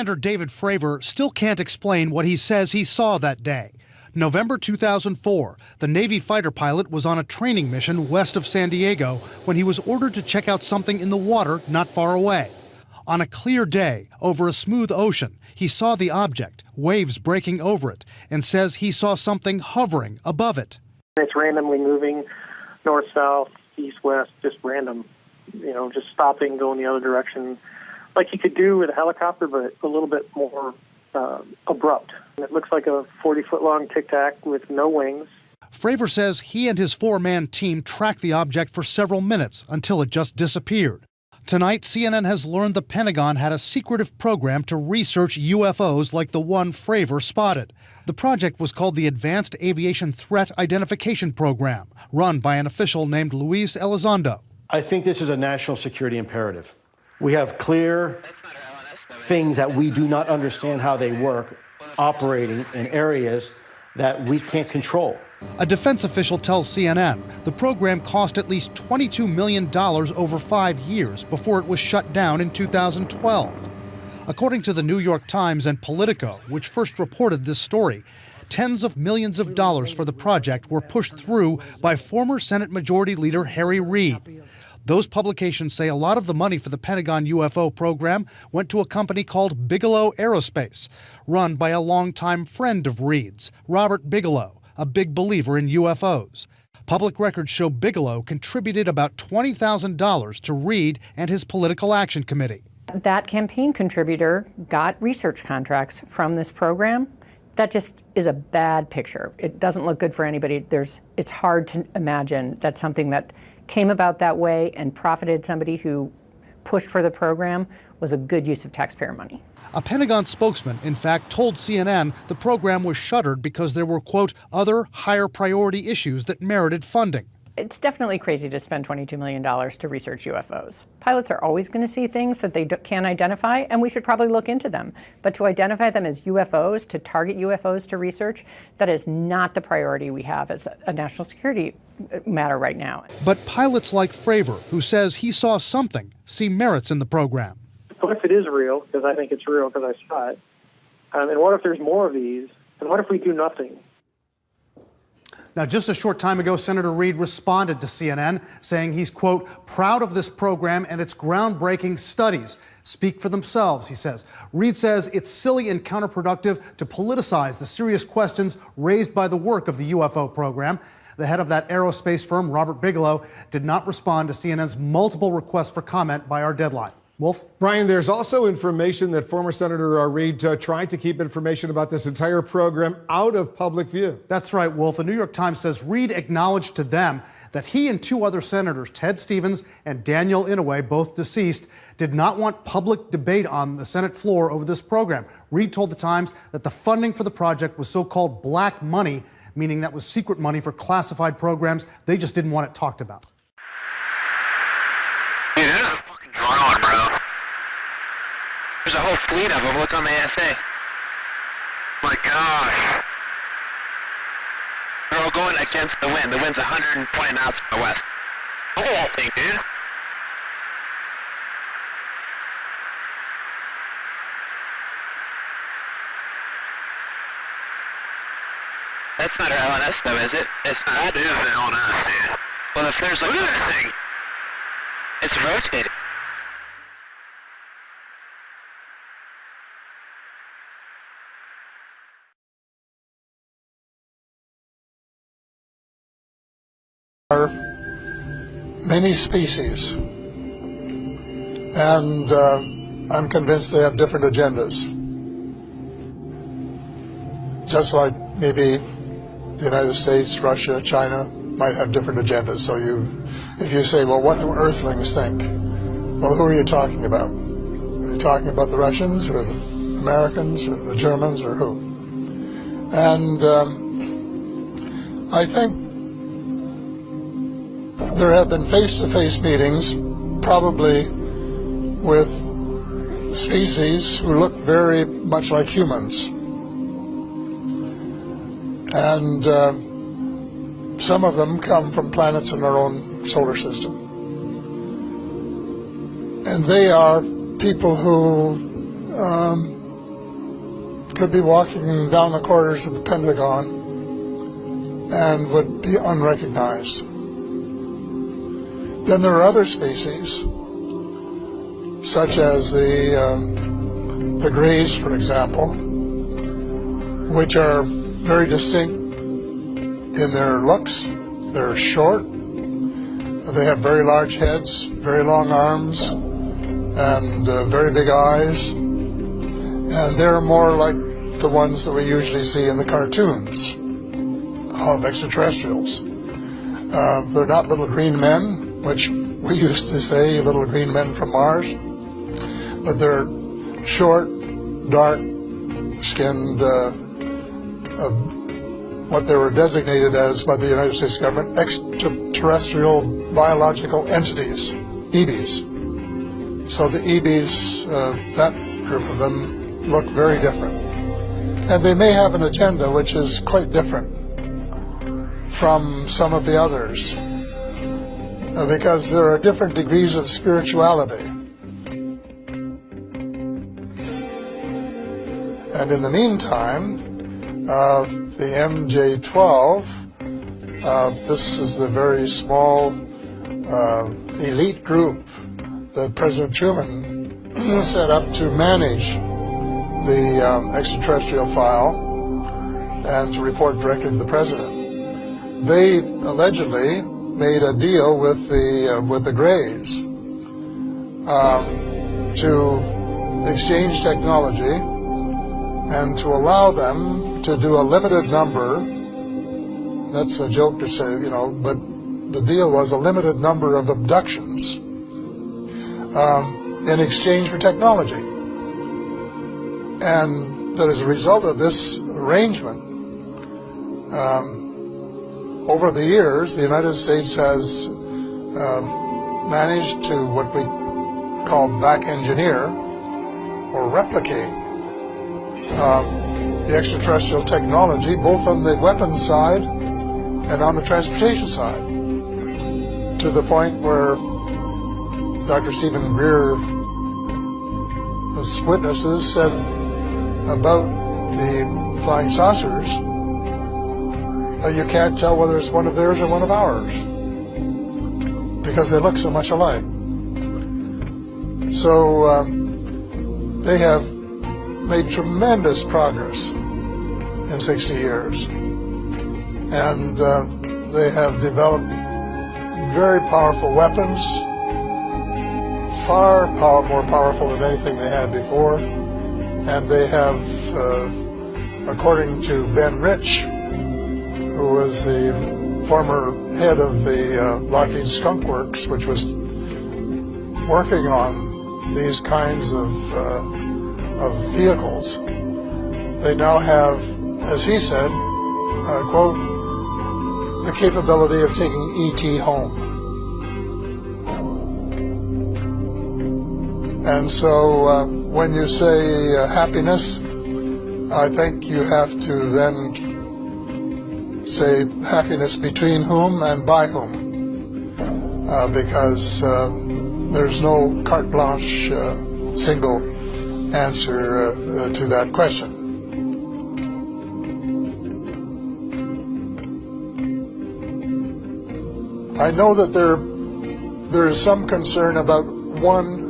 Senator David Fravor still can't explain what he says he saw that day. November 2004, the Navy fighter pilot was on a training mission west of San Diego when he was ordered to check out something in the water not far away. On a clear day, over a smooth ocean, he saw the object, waves breaking over it, and says he saw something hovering above it. It's randomly moving north, south, east, west, just random, just stopping, going the other direction, like you could do with a helicopter, but a little bit more abrupt. It looks like a 40-foot-long tic-tac with no wings. Fravor says he and his four-man team tracked the object for several minutes until it just disappeared. Tonight, CNN has learned the Pentagon had a secretive program to research UFOs like the one Fravor spotted. The project was called the Advanced Aviation Threat Identification Program, run by an official named Luis Elizondo. I think this is a national security imperative. We have clear things that we do not understand how they work, operating in areas that we can't control. A defense official tells CNN the program cost at least $22 million over 5 years before it was shut down in 2012. According to the New York Times and Politico, which first reported this story, tens of millions of dollars for the project were pushed through by former Senate Majority Leader Harry Reid. Those publications say a lot of the money for the Pentagon UFO program went to a company called Bigelow Aerospace, run by a longtime friend of Reid's, Robert Bigelow, a big believer in UFOs. Public records show Bigelow contributed about $20,000 to Reid and his Political Action Committee. That campaign contributor got research contracts from this program. That just is a bad picture. It doesn't look good for anybody. It's hard to imagine that something that came about that way and profited somebody who pushed for the program was a good use of taxpayer money. A Pentagon spokesman, in fact, told CNN the program was shuttered because there were, quote, other higher priority issues that merited funding. It's definitely crazy to spend $22 million to research UFOs. Pilots are always going to see things that they can't identify, and we should probably look into them. But to identify them as UFOs, to target UFOs to research, that is not the priority we have as a national security matter right now. But pilots like Fravor, who says he saw something, see merits in the program. What if it is real? Because I think it's real because I saw it. And what if there's more of these? And what if we do nothing? Now, just a short time ago, Senator Reid responded to CNN saying he's, quote, proud of this program and its groundbreaking studies. Speak for themselves, he says. Reid says it's silly and counterproductive to politicize the serious questions raised by the work of the UFO program. The head of that aerospace firm, Robert Bigelow, did not respond to CNN's multiple requests for comment by our deadline. Wolf? Brian, there's also information that former Senator Reid tried to keep information about this entire program out of public view. That's right, Wolf. The New York Times says Reid acknowledged to them that he and two other senators, Ted Stevens and Daniel Inouye, both deceased, did not want public debate on the Senate floor over this program. Reid told the Times that the funding for the project was so-called black money, meaning that was secret money for classified programs. They just didn't want it talked about. Dude, there's a fucking drone, bro. There's a whole fleet of them. Look on the ASA. My gosh. They're all going against the wind. The wind's 120 knots from the west. Look at that thing, dude. That's not our LNS though, is it? It's not. That is the LNS, dude. Well, if there's like... Look at that thing. It's rotating. Are many species, and I'm convinced they have different agendas. Just like maybe the United States, Russia, China might have different agendas. So if you say, well, what do Earthlings think? Well, who are you talking about? Are you talking about the Russians or the Americans or the Germans or who? And I think there have been face-to-face meetings, probably with species who look very much like humans. And some of them come from planets in our own solar system. And they are people who could be walking down the corridors of the Pentagon and would be unrecognized. Then there are other species, such as the greys, for example, which are very distinct in their looks. They're short, they have very large heads, very long arms, and very big eyes, and they're more like the ones that we usually see in the cartoons of extraterrestrials. They're not little green men, which we used to say, little green men from Mars, but they're short, dark-skinned, what they were designated as by the United States government, extraterrestrial biological entities, EBs. So the EBs, that group of them, look very different. And they may have an agenda which is quite different from some of the others, because there are different degrees of spirituality. And in the meantime, the MJ-12, this is the very small elite group that President Truman set up to manage the extraterrestrial file and to report directly to the president. They allegedly made a deal with the Greys to exchange technology and to allow them to do a limited number. That's a joke to say, you know, but the deal was a limited number of abductions in exchange for technology. And that as a result of this arrangement, over the years, the United States has managed to what we call back engineer or replicate the extraterrestrial technology, both on the weapons side and on the transportation side, to the point where Dr. Stephen Greer's witnesses said about the flying saucers that you can't tell whether it's one of theirs or one of ours because they look so much alike. So they have made tremendous progress in 60 years, and they have developed very powerful weapons, far more powerful than anything they had before. And they have, according to Ben Rich, who was the former head of the Lockheed Skunk Works, which was working on these kinds of vehicles, they now have, as he said, quote, the capability of taking E.T. home. And so when you say happiness, I think you have to then say happiness between whom and by whom, because there's no carte blanche single answer to that question. I know that there is some concern about one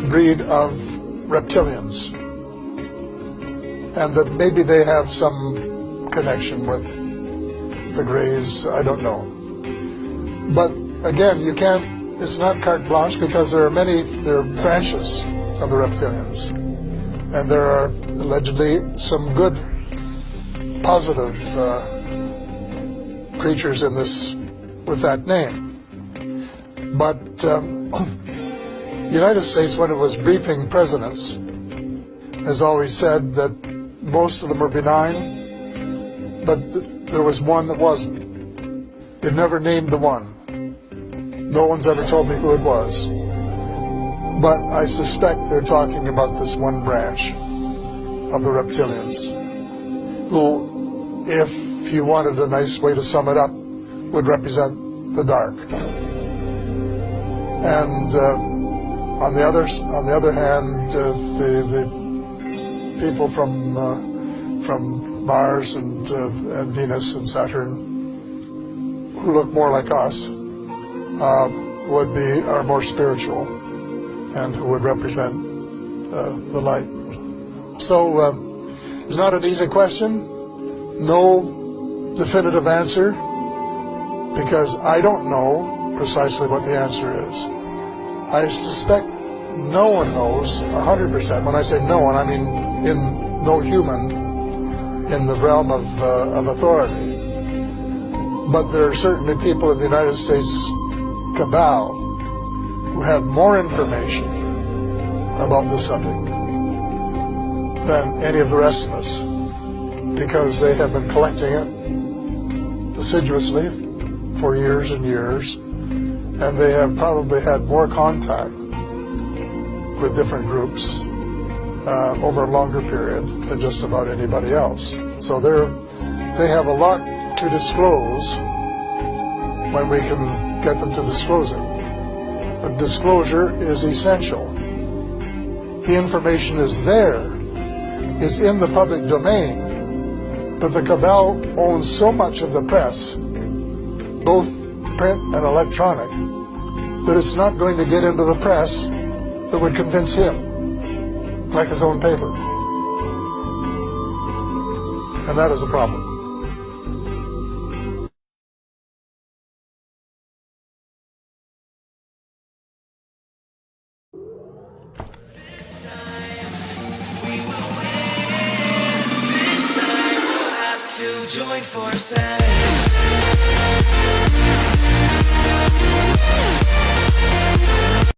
breed of reptilians, and that maybe they have some connection with the Greys. I don't know. But again, you can't, it's not carte blanche, because there are branches of the reptilians, and there are allegedly some good, positive creatures in this with that name. But the United States, when it was briefing presidents, has always said that most of them are benign, but there was one that wasn't. They've never named the one. No one's ever told me who it was. But I suspect they're talking about this one branch of the reptilians, who, if you wanted a nice way to sum it up, would represent the dark. And on the other hand, people from Mars and Venus and Saturn who look more like us are more spiritual and who would represent the light. So it's not an easy question. No definitive answer, because I don't know precisely what the answer is. I suspect no one knows 100%. When I say no one, I mean no human in the realm of authority. But there are certainly people in the United States cabal who have more information about the subject than any of the rest of us, because they have been collecting it assiduously for years and years, and they have probably had more contact with different groups over a longer period than just about anybody else. So they have a lot to disclose when we can get them to disclose it. But disclosure is essential. The information is there. It's in the public domain. But the cabal owns so much of the press, both print and electronic, that it's not going to get into the press that would convince him, like his own paper. And that is a problem. To join forces.